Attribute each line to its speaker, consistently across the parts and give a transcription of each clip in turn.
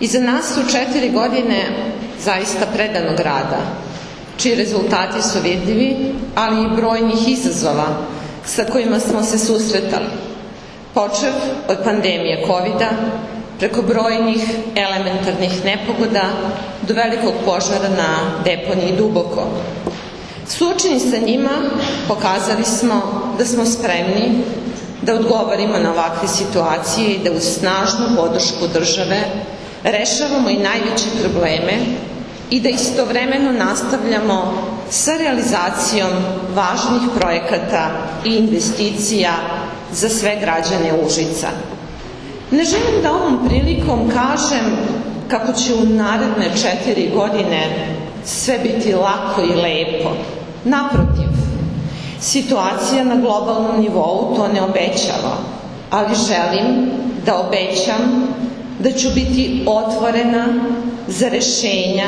Speaker 1: Iza nas su 4 godine zaista predanog rada, čiji rezultati su vidljivi, ali i brojnih izazova sa kojima smo se susretali, počev od pandemije COVID-a, preko brojnih elementarnih nepogoda do velikog požara na deponiji Duboko. Suočeni sa njima pokazali smo da smo spremni da odgovorimo na ovakve situacije i da uz snažnu podršku države rešavamo i najveće probleme i da istovremeno nastavljamo sa realizacijom važnih projekata i investicija za sve građane Užica. Ne želim da ovom prilikom kažem kako će u naredne 4 godine sve biti lako i lepo. Naprotiv, situacija na globalnom nivou to ne obećava, ali želim da obećam da ću biti otvorena za rešenja,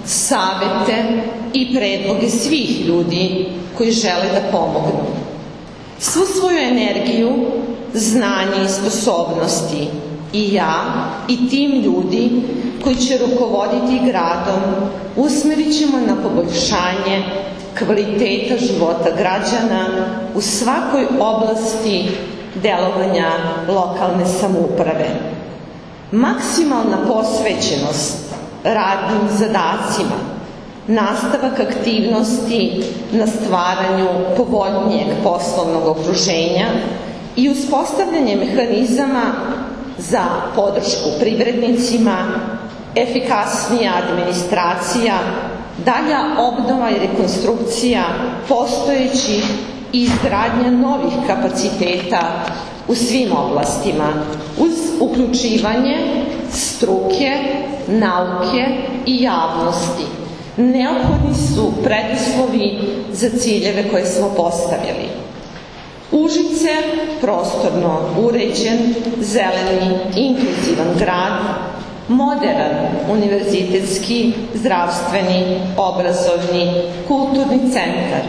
Speaker 1: savete i predloge svih ljudi koji žele da pomognu. Svu svoju energiju, znanje i sposobnosti i ja i tim ljudi koji će rukovoditi gradom usmerit ćemo na poboljšanje kvaliteta života građana u svakoj oblasti delovanja lokalne samouprave. Maksimalna posvećenost radnim zadacima, nastavak aktivnosti na stvaranju povoljnijeg poslovnog okruženja i uspostavljanje mehanizama za podršku privrednicima, efikasnija administracija, dalja obnova i rekonstrukcija postojećih i izgradnja novih kapaciteta u svim oblastima, uz uključivanje struke, nauke i javnosti. Neophodni su preduslovi za ciljeve koje smo postavili. Užice, prostorno uređen, zeleni, inkluzivan grad, moderan, univerzitetski, zdravstveni, obrazovni, kulturni centar,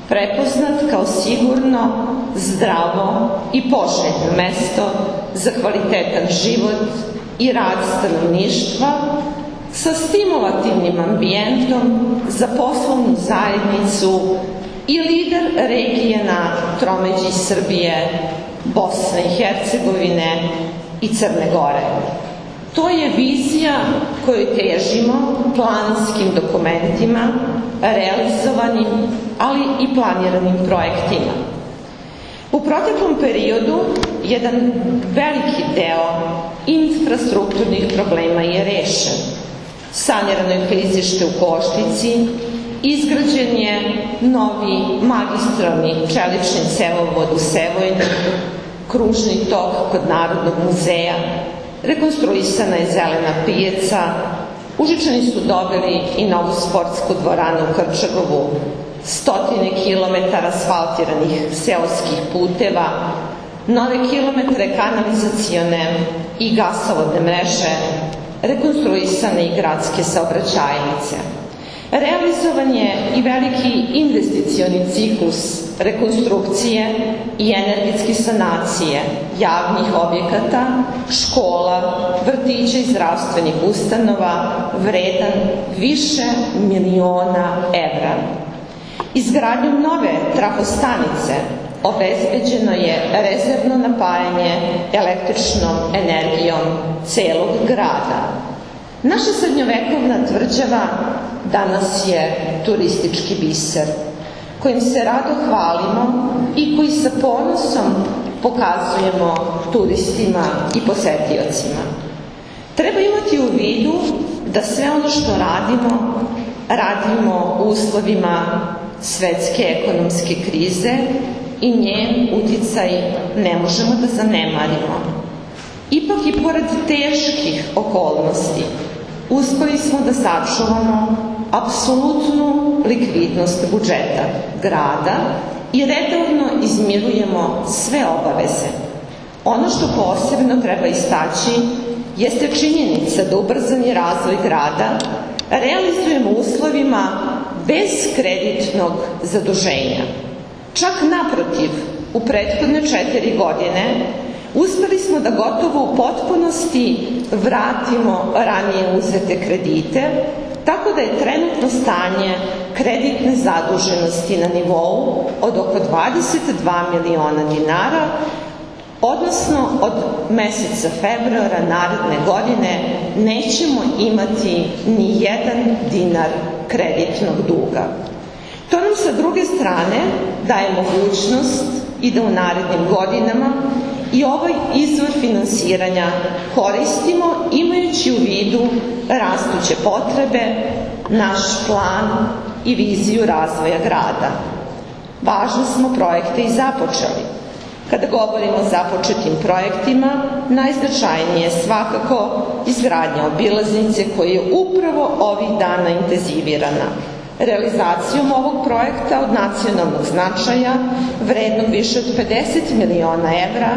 Speaker 1: prepoznat kao sigurno, zdravo i poželjno mesto za kvalitetan život i rad stanovništva, sa stimulativnim ambijentom za poslovnu zajednicu i lider regije na tromeđi Srbije, Bosne i Hercegovine i Crne Gore. To je vizija koju težimo planskim dokumentima, realizovanim, ali i planiranim projektima. U proteklom periodu jedan veliki deo infrastrukturnih problema je rešen. Sanirano je klizište u Koštici, izgrađen je novi magistralni čelični cevovod u Sevojnu, kružni tok kod Narodnog muzeja, rekonstruisana je zelena pijaca, Užičani su dobili i novu sportsku dvoranu u Krčagovu, 100 kilometara asfaltiranih seoskih puteva, nove kilometre kanalizacione i gasovodne mreže, rekonstruisane i gradske saobraćajnice. Realizovan je i veliki investicioni ciklus rekonstrukcije i energetske sanacije javnih objekata, škola, vrtića i zdravstvenih ustanova vredan više miliona evra. Izgradnjom nove trafostanice obezbeđeno je rezervno napajanje električnom energijom celog grada. Naša srednjovekovna tvrđava danas je turistički biser, kojim se rado hvalimo i koji sa ponosom pokazujemo turistima i posetiocima. Treba imati u vidu da sve ono što radimo u uslovima svetske ekonomske krize i njen uticaj ne možemo da zanemarimo. Ipak i pored teških okolnosti uspeli smo da sačuvamo apsolutnu likvidnost budžeta grada i redovno izmirujemo sve obaveze. Ono što posebno treba istaći jeste činjenica da ubrzani razvoj grada realizujemo u uslovima bez kreditnog zaduženja. Čak naprotiv, u prethodne 4 godine Uspeli smo da gotovo u potpunosti vratimo ranije uzete kredite, tako da je trenutno stanje kreditne zaduženosti na nivou od oko 22 miliona dinara, odnosno od meseca februara naredne godine nećemo imati ni jedan dinar kreditnog duga. To nam sa druge strane daje mogućnost i da u narednim godinama i ovaj izvor finansiranja koristimo imajući u vidu rastuće potrebe, naš plan i viziju razvoja grada. Važne smo projekte i započeli. Kada govorimo o započetim projektima, najznačajnije je svakako izgradnja obilaznice koja je upravo ovih dana intenzivirana. Realizacijom ovog projekta od nacionalnog značaja, vrednog više od 50 miliona evra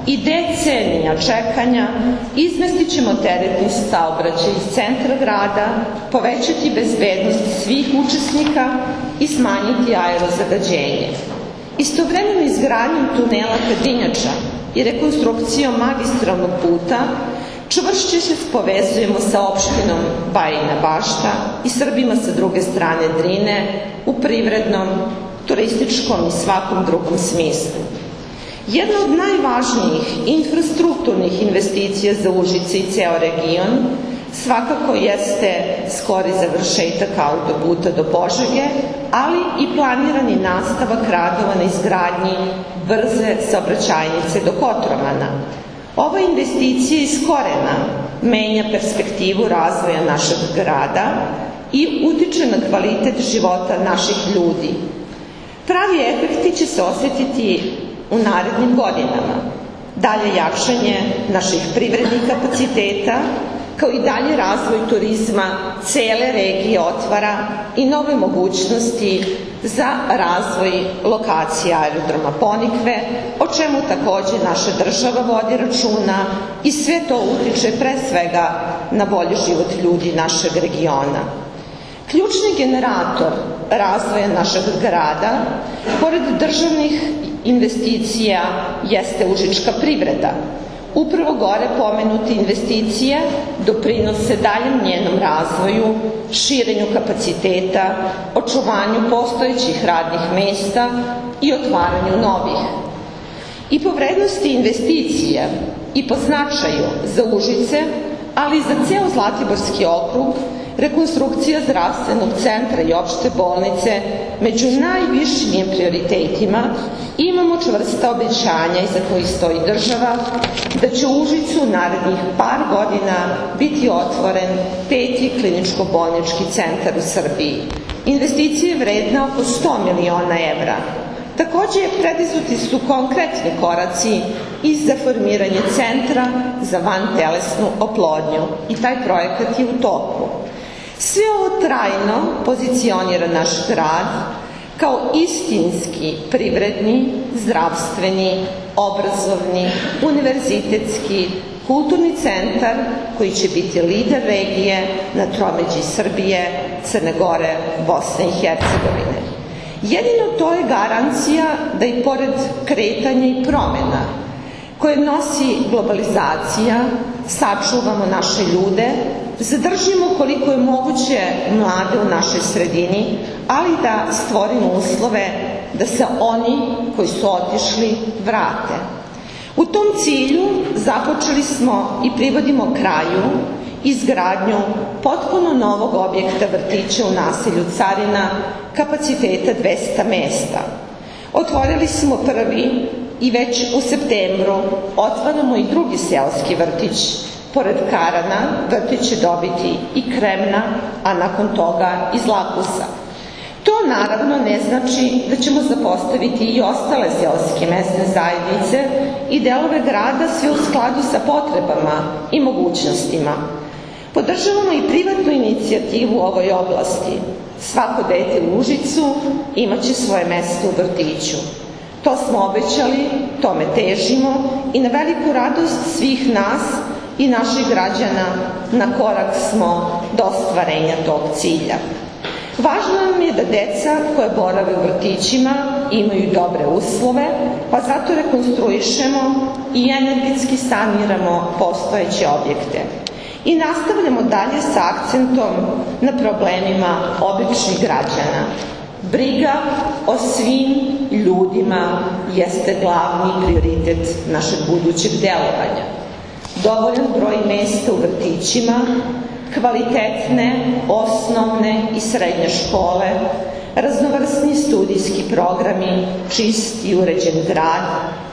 Speaker 1: i decenija čekanja, izmestit ćemo teretni saobraćaj iz centra grada, povećati bezbednost svih učesnika i smanjiti aerozagađenje. Istovremeno izgradnjom tunela Kadinjača i rekonstrukcijom magistralnog puta čvršće se povezujemo sa opštinom Bajina Bašta i Srbima sa druge strane Drine u privrednom, turističkom i svakom drugom smislu. Jedna od najvažnijih infrastrukturnih investicija za Užice i ceo region svakako jeste skori završetak autoputa do Požege, ali i planirani nastavak radova na izgradnji brze saobraćajnice do Kotromana. Ova investicija iz korena menja perspektivu razvoja našeg grada i utiče na kvalitet života naših ljudi. Pravi efekti će se osetiti u narednim godinama. Dalje jačanje naših privrednih kapaciteta, kao i dalje razvoj turizma cele regije otvara i nove mogućnosti za razvoj lokacije aerodroma Ponikve, o čemu takođe naša država vodi računa i sve to utiče pre svega na bolji život ljudi našeg regiona. Ključni generator razvoja našeg grada, pored državnih investicija, jeste užička privreda. Upravo gore pomenute investicije doprinose daljem njenom razvoju, širenju kapaciteta, očuvanju postojećih radnih mesta i otvaranju novih. I po vrednosti investicija i po značaju za Užice, ali i za ceo Zlatiborski okrug, rekonstrukcija zdravstvenog centra i opšte bolnice među najvišim prioritetima, imamo čvrsta obećanja iza kojih stoji država da će u Užicu narednih par godina biti otvoren 5. kliničko-bolnički centar u Srbiji. Investicija je vredna oko 100 miliona evra. Takođe, predizvuti su konkretni koraci i za formiranje centra za vantelesnu oplodnju i taj projekat je u toku. Sve ovo trajno pozicionira naš grad kao istinski privredni, zdravstveni, obrazovni, univerzitetski, kulturni centar koji će biti lider regije na tromeđi Srbije, Crne Gore, Bosne i Hercegovine. Jedino to je garancija da i pored kretanja i promena koje nosi globalizacija, sačuvamo naše ljude, zadržimo koliko je moguće mlade u našoj sredini, ali da stvorimo uslove da se oni koji su otišli vrate. U tom cilju započeli smo i privodimo kraju izgradnju potpuno novog objekta vrtića u naselju Carina kapaciteta 200 mesta. Otvorili smo prvi i već u septembru otvaramo i drugi seoski vrtić. Pored Karana, vrtić će dobiti i Kremna, a nakon toga i Zlakusa. To naravno ne znači da ćemo zapostaviti i ostale seoske mesne zajednice i delove grada sve u skladu sa potrebama i mogućnostima. Podržavamo i privatnu inicijativu u ovoj oblasti. Svako dete u Užicu imaće svoje mesto u vrtiću. To smo obećali, tome težimo i na veliku radost svih nas i naših građana na korak smo do ostvarenja tog cilja. Važno nam je da deca koja borave u vrtićima imaju dobre uslove, pa zato rekonstruišemo i energetski saniramo postojeće objekte. I nastavljamo dalje sa akcentom na problemima običnih građana. Briga o svim ljudima jeste glavni prioritet našeg budućeg delovanja. Dovoljan broj mesta u vrtićima, kvalitetne osnovne i srednje škole, raznovrsni studijski programi, čist i uređen grad,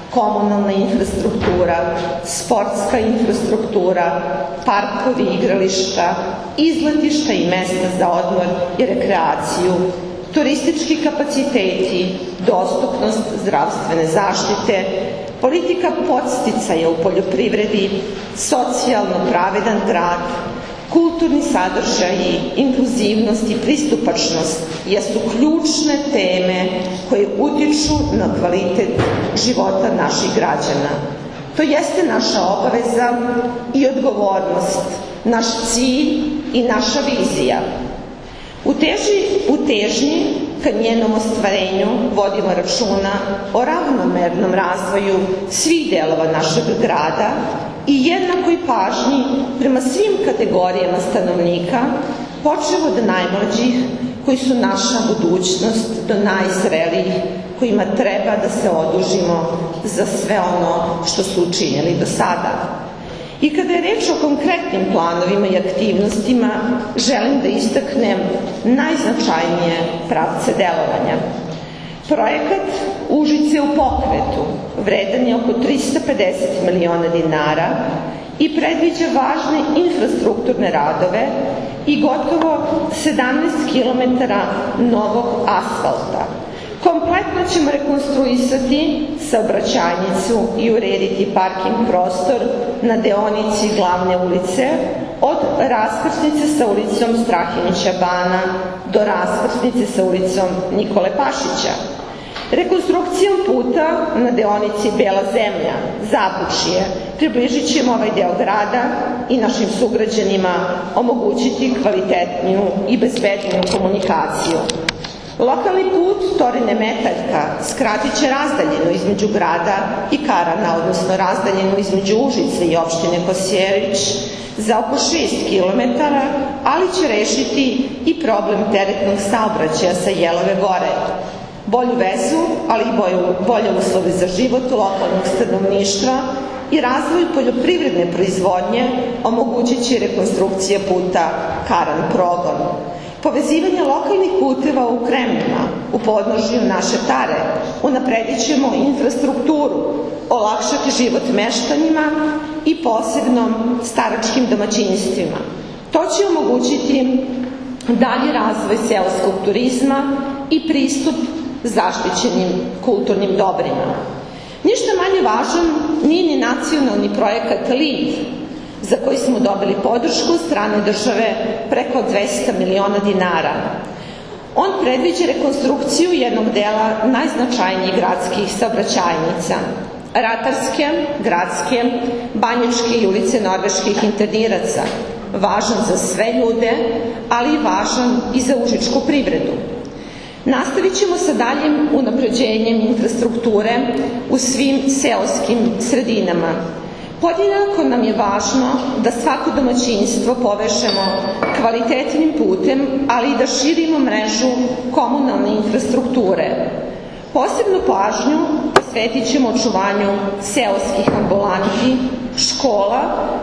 Speaker 1: komunalna infrastruktura, sportska infrastruktura, parkovi, igrališta, izletišta i mesta za odmor i rekreaciju, turistički kapaciteti, dostupnost zdravstvene zaštite, politika podsticaja u poljoprivredi, socijalno pravedan grad, kulturni sadržaji, inkluzivnost i pristupačnost jesu ključne teme koje utiču na kvalitet života naših građana. To jeste naša obaveza i odgovornost, naš cilj i naša vizija. U težnji ka njenom ostvarenju vodimo računa o ravnomernom razvoju svih delova našeg grada i jednakoj pažnji prema svim kategorijama stanovnika, počev od najmlađih koji su naša budućnost do najzrelijih kojima treba da se odužimo za sve ono što su učinili do sada. I kada je reč o konkretnim planovima i aktivnostima, želim da istaknem najznačajnije pravce delovanja. Projekat Užice u pokretu vredan je oko 350 miliona dinara i predviđa važne infrastrukturne radove i gotovo 17 km novog asfalta. Kompletno ćemo rekonstruisati saobraćajnicu i urediti parking prostor na deonici glavne ulice od raskrsnice sa ulicom Strahinjića Bana do raskrsnice sa ulicom Nikole Pašića. Rekonstrukcijom puta na deonici Bela zemlja, Zabučje, približit ćemo ovaj deo grada i našim sugrađanima omogućiti kvalitetniju i bezbedniju komunikaciju. Lokalni put Torine Metaljka skratit će razdaljinu između grada i Karana, odnosno razdaljinu između Užice i opštine Kosjerić za oko 6 km, ali će rešiti i problem teretnog saobraćaja sa Jelove gore. Bolju vezu, ali i bolje uslove za život lokalnog stanovništva i razvoj poljoprivredne proizvodnje omogućit će rekonstrukcija puta Karan-Progon. Povezivanje lokalnih puteva u Kremljima, u podnožju naše Tare, unapredit ćemo infrastrukturu, olakšati život meštanima i posebno staračkim domaćinstvima. To će omogućiti dalji razvoj seoskog turizma i pristup zaštićenim kulturnim dobrima. Ništa manje važan nije ni nacionalni projekat LEAD, za koji smo dobili podršku strane države preko 200 miliona dinara. On predviđa rekonstrukciju jednog dela najznačajnijih gradskih saobraćajnica, Ratarske, Gradske, Banjičke i ulice norveških interniraca, važan za sve ljude, ali i važan i za užičku privredu. Nastavit ćemo sa daljim unapređenjem infrastrukture u svim seoskim sredinama. Podjednako nam je važno da svako domaćinstvo povežemo kvalitetnim putem, ali i da širimo mrežu komunalne infrastrukture. Posebnu pažnju posvetit ćemo očuvanju seoskih ambulanti, škola,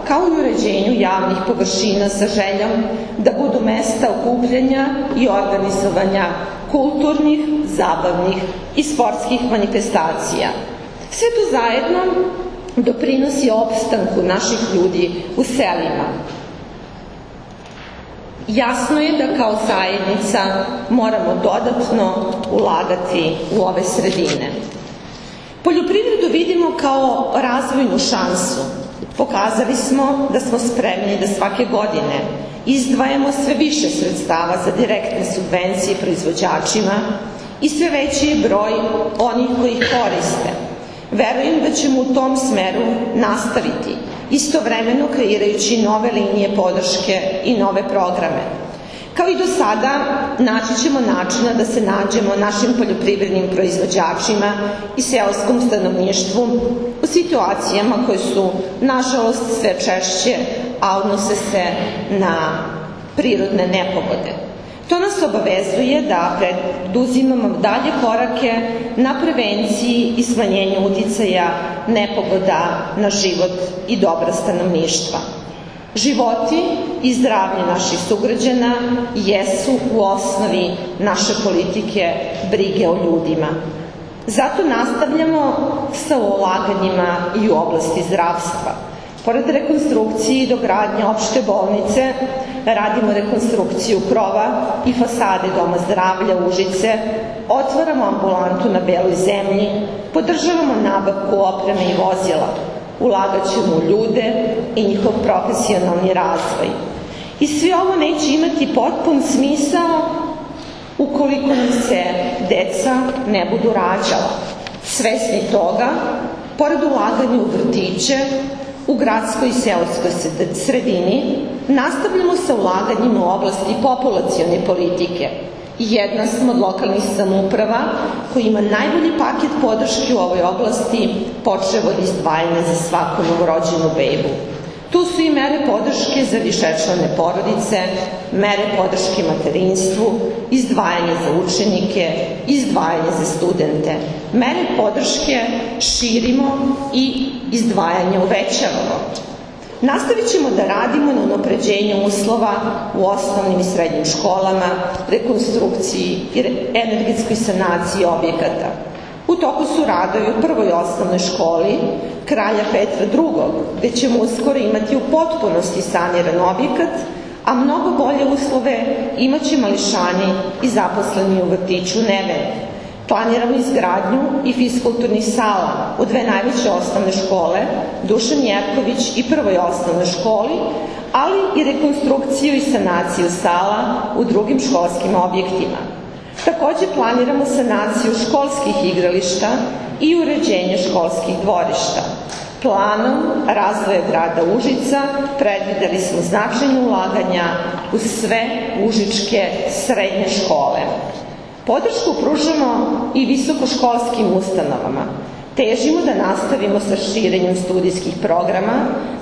Speaker 1: kao i uređenju javnih površina sa željom da budu mesta okupljanja i organizovanja kulturnih, zabavnih i sportskih manifestacija. Sve to zajedno doprinosi opstanku naših ljudi u selima. Jasno je da kao zajednica moramo dodatno ulagati u ove sredine. Poljoprivredu vidimo kao razvojnu šansu. Pokazali smo da smo spremni da svake godine izdvajamo sve više sredstava za direktne subvencije proizvođačima i sve veći je broj onih koji ih koriste. Verujem da ćemo u tom smeru nastaviti, istovremeno kreirajući nove linije podrške i nove programe. Kao i do sada, naći ćemo načina da se nađemo našim poljoprivrednim proizvođačima i seoskom stanovništvu u situacijama koje su, nažalost, sve češće, a odnose se na prirodne nepogode. To nas obavezuje da preduzimamo dalje korake na prevenciji i smanjenju uticaja nepogoda na život i dobra stanovništva. Životi i zdravlje naših sugrađana jesu u osnovi naše politike brige o ljudima. Zato nastavljamo sa ulaganjima i u oblasti zdravstva. Pored rekonstrukcije i dogradnje opšte bolnice, radimo rekonstrukciju krova i fasade Doma zdravlja Užice, otvaramo ambulantu na Beloj zemlji, podržavamo nabavku opreme i vozila, ulagat ćemo u ljude i njihov profesionalni razvoj. I sve ovo neće imati potpun smisao ukoliko nam se deca ne budu rađala. Svesni toga, pored ulaganja u vrtiće, u gradskoj i seoskoj sredini, nastavljamo sa ulaganjima u oblasti populacione politike. Jedna smo od lokalnih samouprava koji ima najbolji paket podrške u ovoj oblasti, počev od izdvajanja za svaku novorođenu bebu. Tu su i mere podrške za višečlane porodice, mere podrške materinstvu, izdvajanje za učenike, izdvajanje za studente. Mere podrške širimo i izdvajanje uvećavamo. Nastavit ćemo da radimo na unapređenju uslova u osnovnim i srednjim školama, rekonstrukciji i energetskoj sanaciji objekata. U toku su radovi u prvoj osnovnoj školi Kralja Petra II, gde ćemo uskoro imati u potpunosti saniran objekat, a mnogo bolje uslove imaće mališani i zaposleni u vrtiću Neven. Planiramo izgradnju i fiskulturnih sala u dve najveće osnovne škole, Dušan Jerković i prvoj osnovnoj školi, ali i rekonstrukciju i sanaciju sala u drugim školskim objektima. Takođe planiramo sanaciju školskih igrališta i uređenje školskih dvorišta. Planom razvoja grada Užica predvideli smo značajne ulaganja u sve užičke srednje škole. Podršku pružamo i visokoškolskim ustanovama. Težimo da nastavimo sa širenjem studijskih programa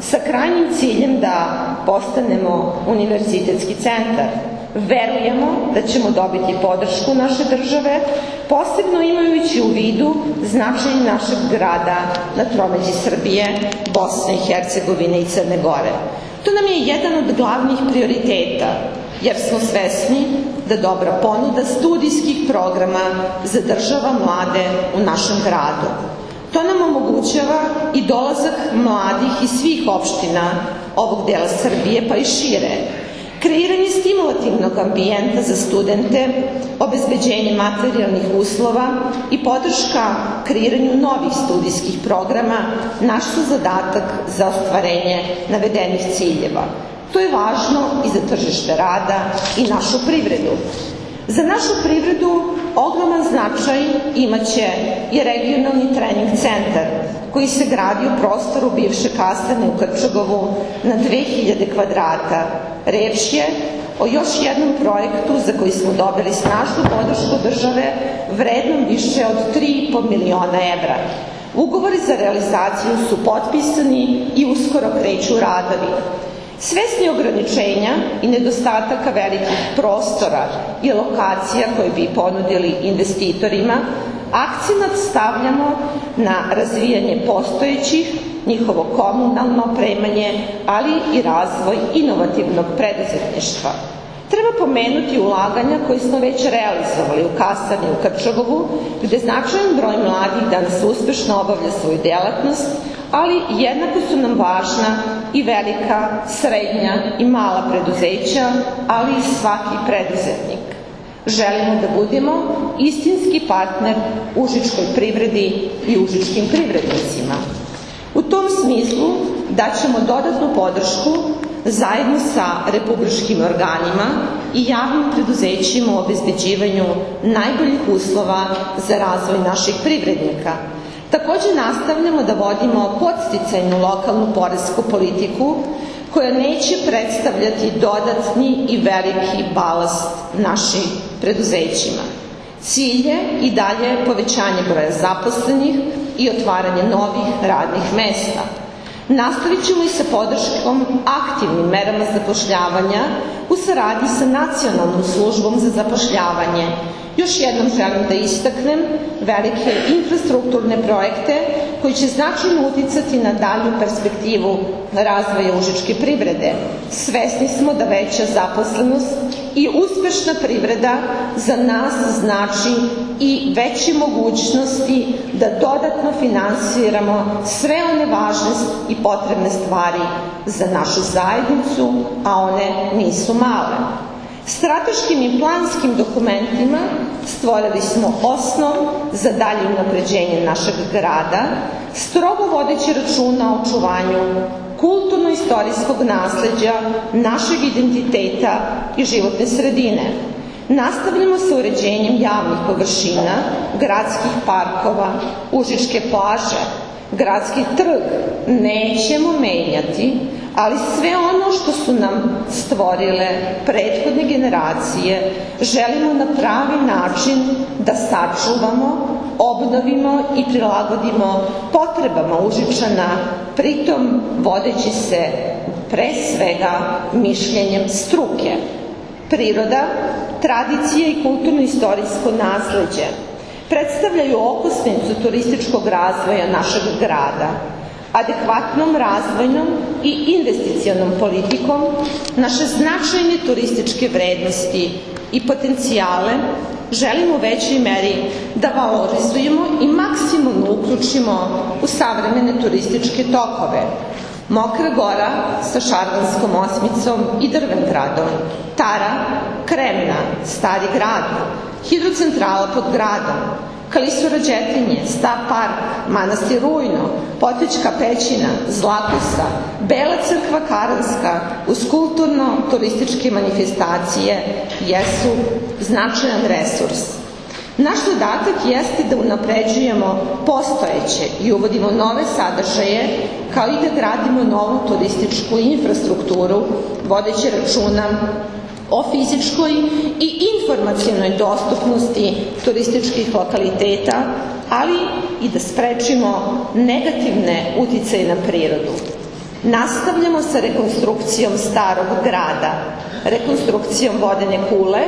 Speaker 1: sa krajnjim ciljem da postanemo univerzitetski centar. Verujemo da ćemo dobiti podršku naše države, posebno imajući u vidu značaj našeg grada na tromeđi Srbije, Bosne i Hercegovine i Crne Gore. To nam je jedan od glavnih prioriteta, jer smo svesni da dobra ponuda studijskih programa zadržava mlade u našem gradu. To nam omogućava i dolazak mladih iz svih opština ovog dela Srbije, pa i šire. Kreiranje stimulativnog ambijenta za studente, obezbeđenje materijalnih uslova i podrška kreiranju novih studijskih programa naš su zadatak za ostvarenje navedenih ciljeva. To je važno i za tržište rada i našu privredu. Za našu privredu ogroman značaj imaće i regionalni trening centar koji se gradi u prostoru bivše kasarne u Krčagovu na 2000 kvadrata. Reč je o još jednom projektu za koji smo dobili snažnu podršku države vrednom više od 3,5 miliona evra. Ugovori za realizaciju su potpisani i uskoro kreću radovi. Svesni ograničenja i nedostataka velikih prostora i lokacija koje bi ponudili investitorima, akcenat stavljamo na razvijanje postojećih, njihovo komunalno opremanje, ali i razvoj inovativnog preduzetništva. Treba pomenuti ulaganja koje smo već realizovali u kasarni u Krčagovu, gde značajan broj mladih danas uspešno obavlja svoju delatnost, ali jednako su nam važna i velika, srednja i mala preduzeća, ali i svaki preduzetnik. Želimo da budemo istinski partner užičkoj privredi i užičkim privrednicima. U tom smislu daćemo dodatnu podršku zajedno sa republičkim organima i javnim preduzećima u obezbeđivanju najboljih uslova za razvoj naših privrednika. Takođe nastavljamo da vodimo podsticajnu lokalnu poresku politiku koja neće predstavljati dodatni i veliki balast našim preduzećima. Cilj je i dalje povećanje broja zaposlenih i otvaranje novih radnih mesta. Nastavit ćemo i sa podrškom aktivnim merama zapošljavanja u saradnji sa Nacionalnom službom za zapošljavanje. Još jednom želim da istaknem velike infrastrukturne projekte koji će značajno uticati na dalju perspektivu razvoja užičke privrede. Svesni smo da veća zaposlenost i uspešna privreda za nas znači i veće mogućnosti da dodatno finansiramo sve one važne i potrebne stvari za našu zajednicu, a one nisu male. Strateškim i planskim dokumentima stvorili smo osnov za dalje unapređenje našeg grada, strogo vodeći računa o očuvanju kulturno-istorijskog nasleđa, našeg identiteta i životne sredine. Nastavljamo sa uređenjem javnih površina, gradskih parkova, užičke plaže, gradski trg nećemo menjati, ali sve ono što su nam stvorile prethodne generacije želimo na pravi način da sačuvamo, obnovimo i prilagodimo potrebama Užičana, pritom vodeći se pre svega mišljenjem struke. Priroda, tradicija i kulturno-istorijsko nasleđe predstavljaju okosnicu turističkog razvoja našeg grada. Adekvatnom razvojnom i investicionom politikom naše značajne turističke vrednosti i potencijale želimo u većoj meri da valorizujemo i maksimalno uključimo u savremene turističke tokove. Mokra Gora sa Šarganskom osmicom i Drvengradom, Tara, Kremna, Stari grad, hidrocentrala pod gradom, Kalisura Đetrinje, Stav park, Manastir Rujno, Potpećka pećina, Zlatosa, Bela crkva Karanska uz kulturno-turističke manifestacije jesu značajan resurs. Naš zadatak jeste da unapređujemo postojeće i uvodimo nove sadržaje, kao i da gradimo novu turističku infrastrukturu, vodeći računa o fizičkoj i informacionoj dostupnosti turističkih lokaliteta, ali i da sprečimo negativne uticaje na prirodu. Nastavljamo sa rekonstrukcijom starog grada, rekonstrukcijom vodene kule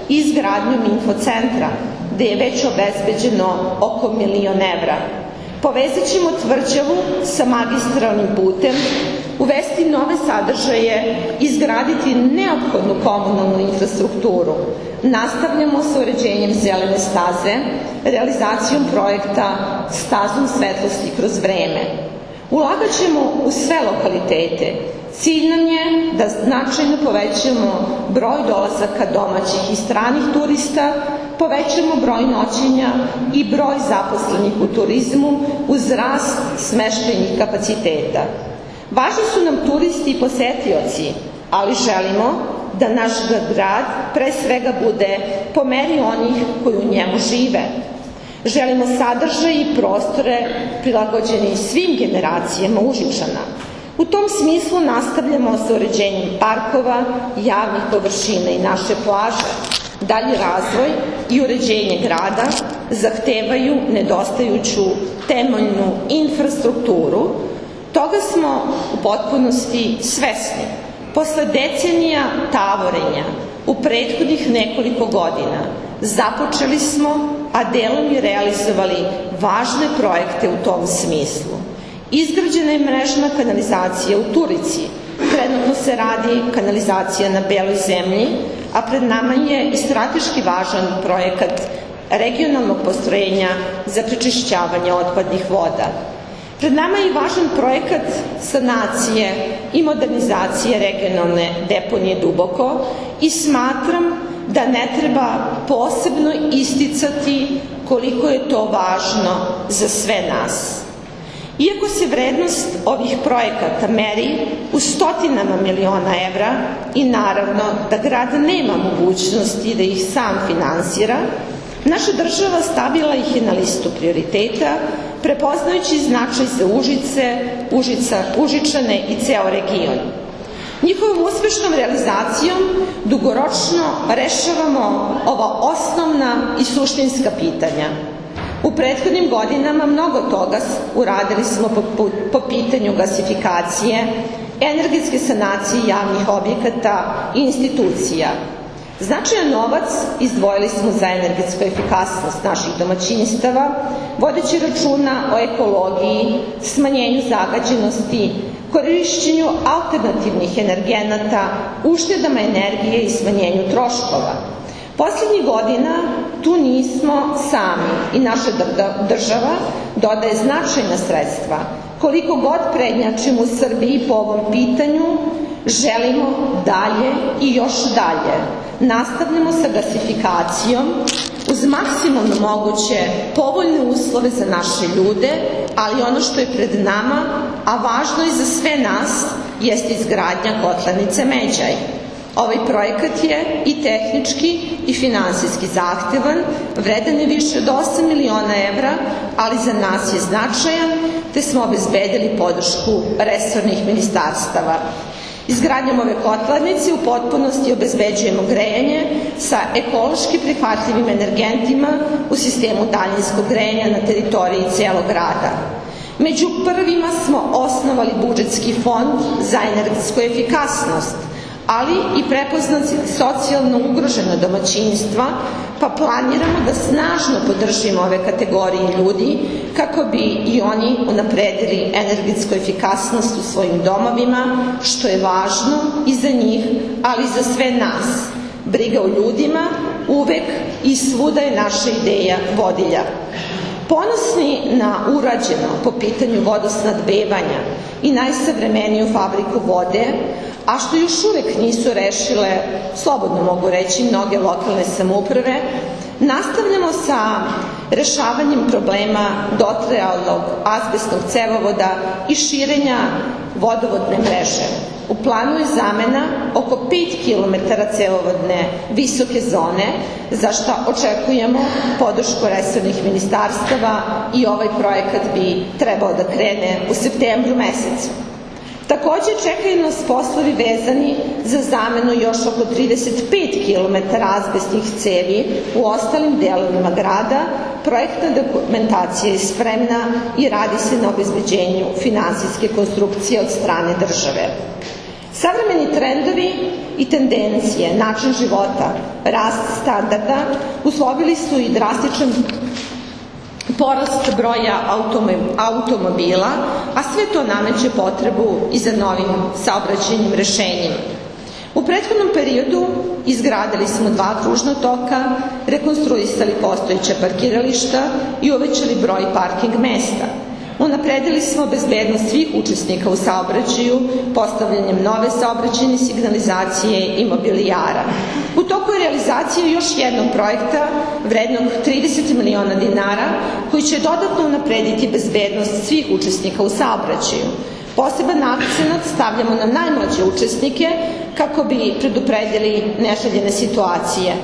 Speaker 1: i izgradnjom infocentra, gde je već obezbeđeno oko 1 milion evra. Povezat ćemo Tvrđavu sa magistralnim putem, uvesti nove sadržaje, izgraditi neophodnu komunalnu infrastrukturu. Nastavljamo sa uređenjem zelene staze, realizacijom projekta Stazom svetlosti kroz vreme. Ulagat ćemo u sve lokalitete. Cilj nam je da značajno povećamo broj dolazaka domaćih i stranih turista, povećamo broj noćenja i broj zaposlenih u turizmu uz rast smeštajnih kapaciteta. Važni su nam turisti i posetioci, ali želimo da naš grad pre svega bude po meri onih koji u njemu žive. Želimo sadržaj i prostore prilagođeni svim generacijama Užičana. U tom smislu nastavljamo sa uređenjem parkova, javnih površina i naše plaže. Dalji razvoj i uređenje grada zahtevaju nedostajuću temeljnu infrastrukturu. Toga smo u potpunosti svesni. Posle decenija tavorenja u prethodnih nekoliko godina započeli smo, a delom i realizovali važne projekte u tom smislu. Izgrađena je mrežna kanalizacija u Turici, trenutno se radi kanalizacija na Beloj zemlji, a pred nama je i strateški važan projekat regionalnog postrojenja za prečišćavanje otpadnih voda. Pred nama je i važan projekat sanacije i modernizacije regionalne deponije Duboko i smatram da ne treba posebno isticati koliko je to važno za sve nas. Iako se vrednost ovih projekata meri u stotinama miliona evra i naravno da grad nema mogućnosti da ih sam finansira, naša država stavila ih je na listu prioriteta, prepoznajući značaj za Užice, Užičane i ceo region. Njihovom uspešnom realizacijom dugoročno rešavamo ova osnovna i suštinska pitanja. U prethodnim godinama mnogo toga uradili smo po pitanju gasifikacije, energetske sanacije javnih objekata i institucija. Značajan novac izdvojili smo za energetsku efikasnost naših domaćinstava, vodeći računa o ekologiji, smanjenju zagađenosti, korišćenju alternativnih energenata, uštedama energije i smanjenju troškova. Poslednjih godina tu nismo sami i naša država dodaje značajna sredstva. Koliko god prednjačimo u Srbiji po ovom pitanju, želimo dalje i još dalje. Nastavljamo sa gasifikacijom uz maksimalno moguće povoljne uslove za naše ljude, ali ono što je pred nama, a važno i za sve nas, jeste izgradnja kotlarnice Međaj. Ovaj projekat je i tehnički i finansijski zahtevan, vredan je više od 8 miliona evra, ali za nas je značajan, te smo obezbedili podršku resornih ministarstava. Izgradnjom ove kotlarnice u potpunosti obezbeđujemo grejanje sa ekološki prihvatljivim energentima u sistemu daljinskog grejanja na teritoriji celog grada. Među prvima smo osnovali budžetski fond za energetsku efikasnost, ali i prepoznati socijalno ugrožena domaćinstva, pa planiramo da snažno podržimo ove kategorije ljudi kako bi i oni unapredili energetsku efikasnost u svojim domovima, što je važno i za njih, ali i za sve nas. Briga o ljudima uvek i svuda je naša ideja vodilja. Ponosni na urađeno po pitanju vodosnadbevanja i najsavremeniju fabriku vode, a što još uvek nisu rešile, slobodno mogu reći, mnoge lokalne samouprave, nastavljamo sa rešavanjem problema dotrajalog azbestnog cevovoda i širenja vodovodne mreže. U planu je zamena oko 5 km cevovodne visoke zone, za što očekujemo podršku resornih ministarstava i ovaj projekat bi trebao da krene u septembru mesecu. Takođe čekaju nas poslovi vezani za zamenu još oko 35 km azbestnih cevi u ostalim delovima grada. Projektna dokumentacija je spremna i radi se na obezbeđenju finansijske konstrukcije od strane države. Savremeni trendovi i tendencije, način života, rast standarda uslovili su i drastičan porast broja automobila, a sve to nameće potrebu i za novim saobraćajnim rešenjima. U prethodnom periodu izgradili smo 2 kružna toka, rekonstruisali postojeća parkirališta i uvećali broj parking mesta. Unapredili smo bezbednost svih učesnika u saobraćaju, postavljanjem nove saobraćajne signalizacije i mobilijara. U toku je realizacija još jednog projekta vrednog 30 miliona dinara, koji će dodatno unaprediti bezbednost svih učesnika u saobraćaju. Poseban akcenat stavljamo na najmlađe učesnike kako bi predupredili neželjene situacije.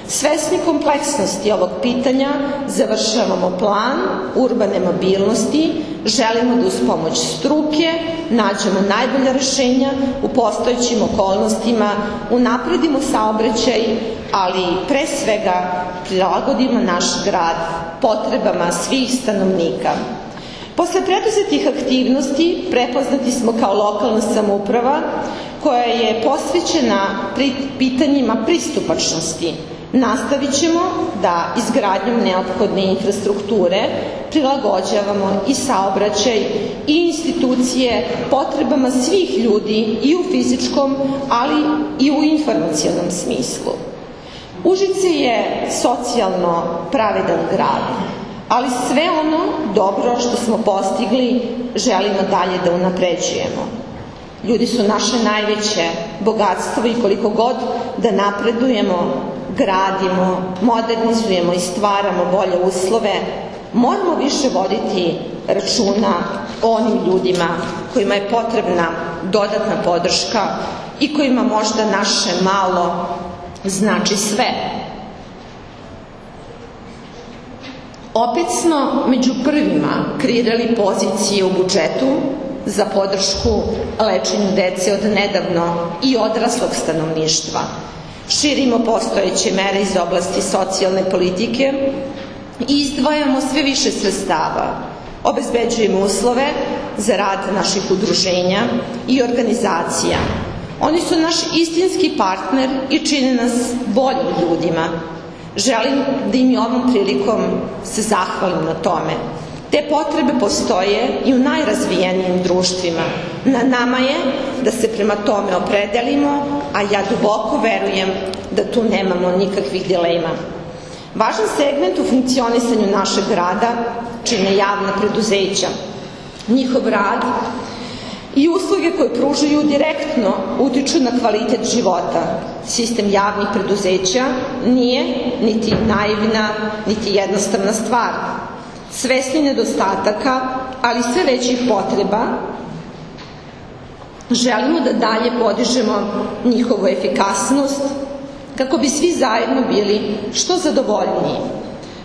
Speaker 1: Svesni kompleksnosti ovog pitanja, završavamo plan urbane mobilnosti, želimo da uz pomoć struke nađemo najbolja rešenja u postojećim okolnostima, unapredimo saobraćaj, ali pre svega prilagodimo naš grad potrebama svih stanovnika. Posle preduzetih aktivnosti prepoznati smo kao lokalna samouprava koja je posvećena pitanjima pristupačnosti. Nastavit ćemo da izgradnjom neophodne infrastrukture prilagođavamo i saobraćaj i institucije potrebama svih ljudi i u fizičkom, ali i u informacionom smislu. Užice je socijalno pravedan grad, ali sve ono dobro što smo postigli želimo dalje da unapređujemo. Ljudi su naše najveće bogatstvo i koliko god da napredujemo, gradimo, modernizujemo i stvaramo bolje uslove, moramo više voditi računa o onim ljudima kojima je potrebna dodatna podrška i kojima možda naše malo znači sve. Opet smo među prvima kreirali pozicije u budžetu za podršku lečenju dece od nedavno i odraslog stanovništva. Širimo postojeće mere iz oblasti socijalne politike i izdvajamo sve više sredstava. Obezbeđujemo uslove za rad naših udruženja i organizacija. Oni su naš istinski partner i čine nas boljim ljudima. Želim da im i ovom prilikom se zahvalim na tome. Te potrebe postoje i u najrazvijenijim društvima. Na nama je da se prema tome opredelimo, a ja duboko verujem da tu nemamo nikakvih dilema. Važan segment u funkcionisanju našeg rada čine javna preduzeća. Njihov rad i usluge koje pružaju direktno utiču na kvalitet života. Sistem javnih preduzeća nije niti naivna, niti jednostavna stvar. Svesni nedostataka, ali sve većih potreba, želimo da dalje podižemo njihovu efikasnost kako bi svi zajedno bili što zadovoljniji.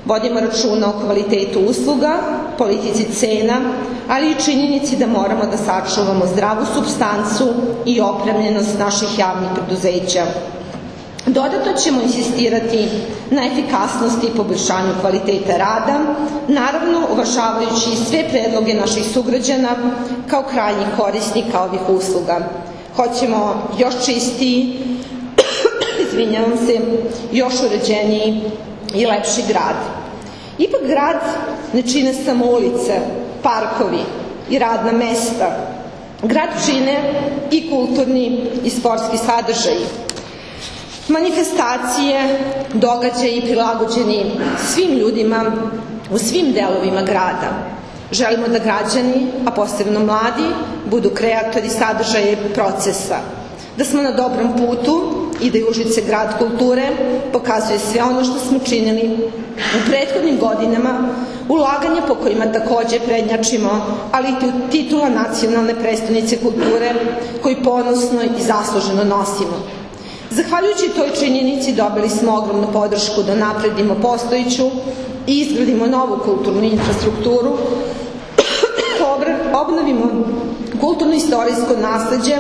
Speaker 1: Vodimo računa o kvalitetu usluga, politici cena, ali i činjenici da moramo da sačuvamo zdravu supstancu i opremljenost naših javnih preduzeća. Dodatno ćemo insistirati na efikasnosti i poboljšanju kvaliteta rada, naravno uvažavajući sve predloge naših sugrađana kao krajnjih korisnika ovih usluga. Hoćemo još čistiji, još uređeniji i lepši grad. Ipak grad ne čine samo ulice, parkovi i radna mesta. Grad čine i kulturni i sportski sadržaji. Manifestacije, događaji prilagođeni svim ljudima u svim delovima grada. Želimo da građani, a posebno mladi, budu kreatori sadržaja i procesa. Da smo na dobrom putu i da je Užice grad kulture pokazuje sve ono što smo činili u prethodnim godinama, ulaganja po kojima takođe prednjačimo, ali i titula nacionalne prestonice kulture koju ponosno i zasluženo nosimo. Zahvaljujući toj činjenici dobili smo ogromnu podršku da napredimo postojeću i izgradimo novu kulturnu infrastrukturu, obnovimo kulturno-istorijsko nasleđe,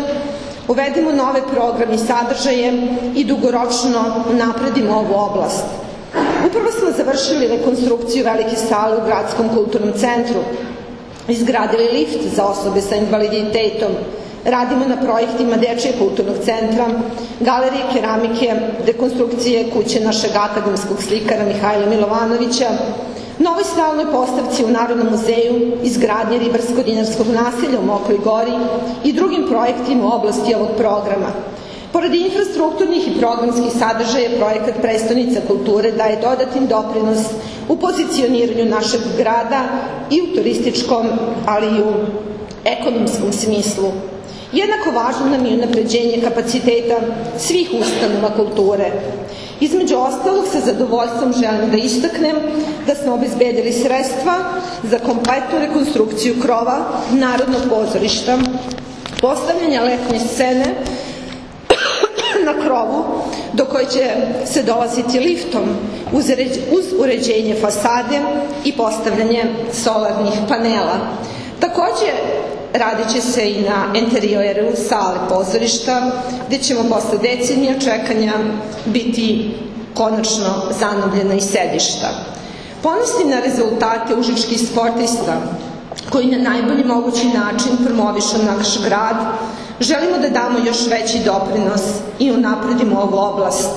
Speaker 1: uvedemo nove programe i sadržaje i dugoročno napredimo ovu oblast. Upravo smo završili rekonstrukciju velike sale u Gradskom kulturnom centru, izgradili lift za osobe sa invaliditetom, radimo na projektima Dečijeg kulturnog centra, galerije keramike, rekonstrukcije kuće našeg akademskog slikara Mihajla Milovanovića, novoj stalnoj postavci u Narodnom muzeju, izgradnje ribarsko-dinarskog naselja u Mokroj Gori i drugim projektima u oblasti ovog programa. Pored infrastrukturnih i programskih sadržaja, projekat Prestonica kulture daje dodatni doprinos u pozicioniranju našeg grada i u turističkom, ali i u ekonomskom smislu. Jednako važno nam je unapređenje kapaciteta svih ustanova kulture. Između ostalog, sa zadovoljstvom želim da istaknem da smo obezbedili sredstva za kompletnu rekonstrukciju krova Narodnog pozorišta, postavljanja letnje scene na krovu do koje će se dolaziti liftom uz uređenje fasade i postavljanje solarnih panela. Takođe, radit će se i na enterijeru sale pozorišta, gde ćemo posle decenija čekanja biti konačno zanovljena i sedišta. Ponosni na rezultate užičkih sportista, koji na najbolji mogući način promovišu naš grad, želimo da damo još veći doprinos i unapredimo ovu oblast.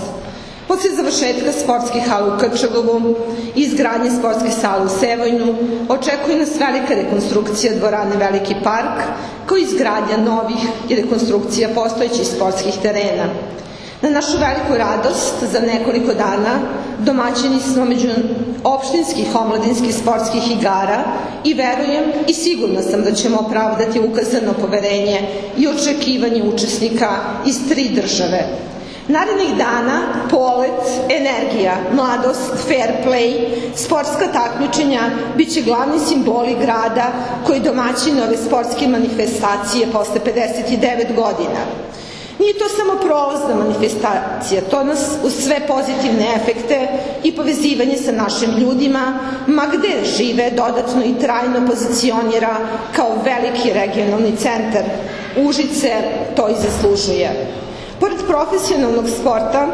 Speaker 1: Posle završetka sportskih hala u Krčegovu i izgradnje sportske sale u Sevojnu, očekuje nas velika rekonstrukcija dvorane Veliki park, kao i izgradnja novih i rekonstrukcija postojećih sportskih terena. Na našu veliku radost, za nekoliko dana domaćini smo među opštinskih omladinskih sportskih igara i verujem i sigurna sam da ćemo opravdati ukazano poverenje i očekivanje učesnika iz 3 države. Narednih dana polet, energija, mladost, fair play, sportska takmičenja biće glavni simboli grada koji domaćine ove sportske manifestacije posle 59 godina. Nije to samo prolazna manifestacija, to nas uz sve pozitivne efekte i povezivanje sa našim ljudima, ma gde žive, dodatno i trajno pozicionira kao veliki regionalni centar. Užice to i zaslužuje. Pored profesionalnog sporta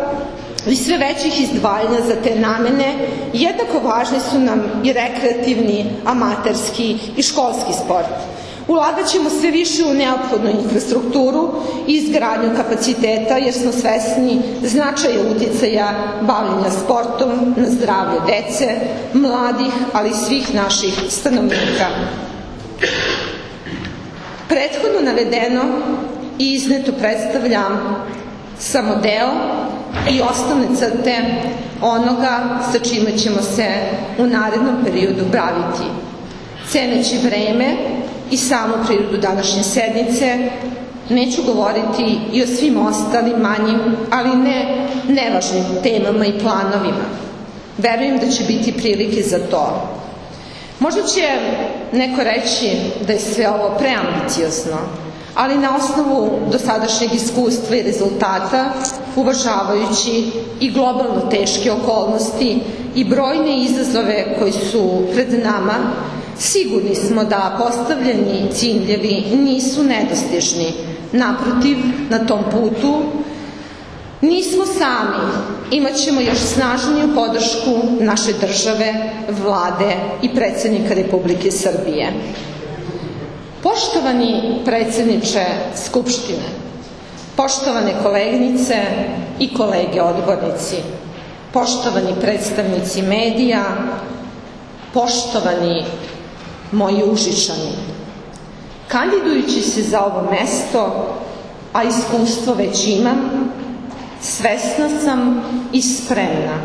Speaker 1: i sve većih izdvajanja za te namene, jednako važni su nam i rekreativni, amaterski i školski sport. Ulagat ćemo sve više u neophodnu infrastrukturu i izgradnju kapaciteta, jer smo svesni značaja uticaja bavljenja sportom na zdravlje dece, mladih, ali i svih naših stanovnika. Prethodno navedeno i izneto predstavljam samo deo i osnovne crte onoga sa čime ćemo se u narednom periodu baviti. Ceneći vreme i samu prirodu današnje sednice, neću govoriti i o svim ostalim manjim, ali ne nevažnim temama i planovima. Verujem da će biti prilike za to. Možda će neko reći da je sve ovo preambiciozno, ali na osnovu dosadašnjeg iskustva i rezultata, uvažavajući i globalno teške okolnosti i brojne izazove koji su pred nama, sigurni smo da postavljeni ciljevi nisu nedostižni. Naprotiv, na tom putu nismo sami, imat ćemo još snažniju podršku naše države, vlade i predsednika Republike Srbije. Poštovani predsedniče Skupštine, poštovane koleginice i kolege odbornici, poštovani predstavnici medija, poštovani moji Užičani, kandidujući se za ovo mesto, a iskustvo već imam, svesna sam i spremna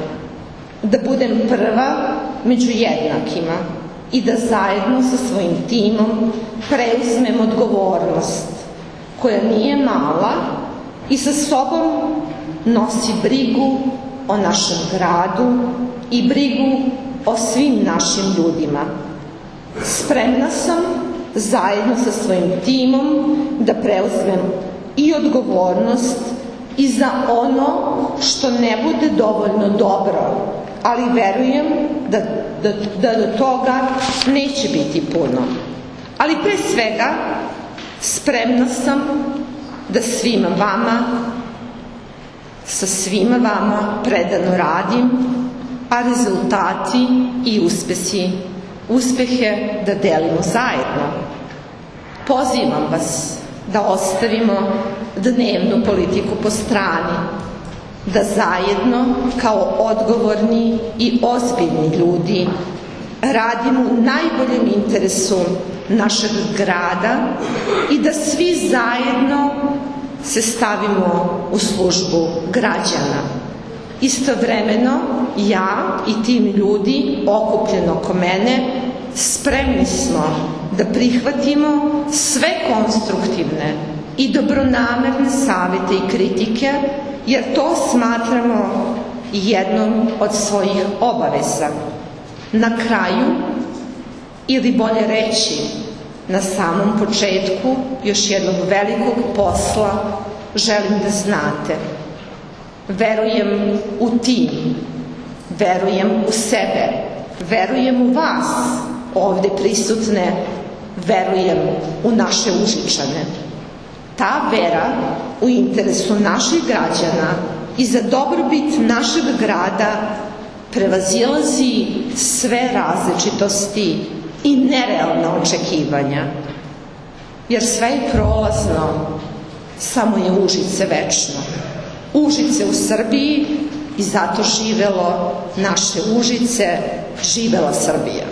Speaker 1: da budem prva među jednakima i da zajedno sa svojim timom preuzmem odgovornost koja nije mala i sa sobom nosi brigu o našem gradu i brigu o svim našim ljudima. Spremna sam zajedno sa svojim timom da preuzmem i odgovornost i za ono što ne bude dovoljno dobro, ali verujem da do toga neće biti puno. Ali pre svega spremna sam da svima vama, sa svima vama predano radim, a rezultati i uspehe da delimo zajedno. Pozivam vas da ostavimo dnevnu politiku po strani, da zajedno kao odgovorni i ozbiljni ljudi radimo u najboljem interesu našeg grada i da svi zajedno se stavimo u službu građana. Istovremeno, ja i tim ljudi okupljeno oko mene spremni smo da prihvatimo sve konstruktivne i dobronamerne savete i kritike, jer to smatramo jednom od svojih obaveza. Na kraju, ili bolje reći, na samom početku još jednog velikog posla, želim da znate: verujem u tim, verujem u sebe, verujem u vas ovde prisutne, verujem u naše Užičane. Ta vera u interesu naših građana i za dobrobit našeg grada prevazilazi sve različitosti i nerealna očekivanja, jer sve je prolazno, samo je Užice večno. Užice u Srbiji i zato živelo naše Užice, živela Srbija.